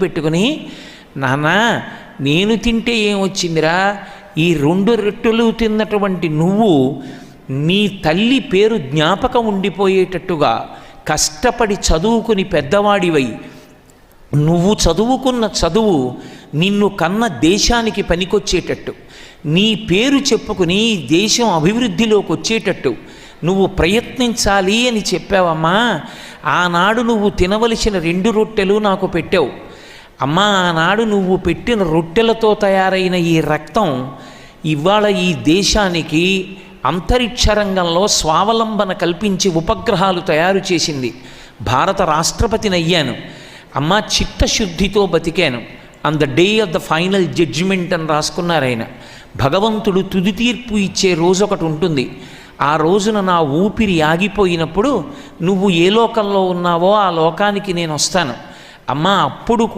పెట్టుకుని, నాన్న నేను తింటే ఏమొచ్చిందిరా, ఈ 2 రొట్టెలు తిన్నటువంటి నువ్వు నీ తల్లి పేరు జ్ఞాపకం ఉండిపోయేటట్టుగా కష్టపడి చదువుకుని పెద్దవాడివై నువ్వు చదువుకున్న చదువు నిన్ను కన్న దేశానికి పనికొచ్చేటట్టు, నీ పేరు చెప్పుకుని దేశం అభివృద్ధిలోకి వచ్చేటట్టు నువ్వు ప్రయత్నించాలి అని చెప్పావమ్మా. ఆనాడు నువ్వు తినవలసిన 2 రొట్టెలు నాకు పెట్టావు అమ్మా. ఆనాడు నువ్వు పెట్టిన రొట్టెలతో తయారైన ఈ రక్తం ఇవాళ ఈ దేశానికి అంతరిక్ష రంగంలో స్వావలంబన కల్పించి ఉపగ్రహాలు తయారు చేసింది. భారత రాష్ట్రపతిని అయ్యాను అమ్మా. చిత్తశుద్ధితో బతికాను. On the day of the final judgement అని రాసుకున్నారు ఆయన. భగవంతుడు తుది తీర్పు ఇచ్చే రోజు ఒకటి ఉంటుంది. ఆ రోజున నా ఊపిరి ఆగిపోయినప్పుడు నువ్వు ఏ లోకంలో ఉన్నావో ఆ లోకానికి నేను వస్తాను అమ్మా. అప్పుడు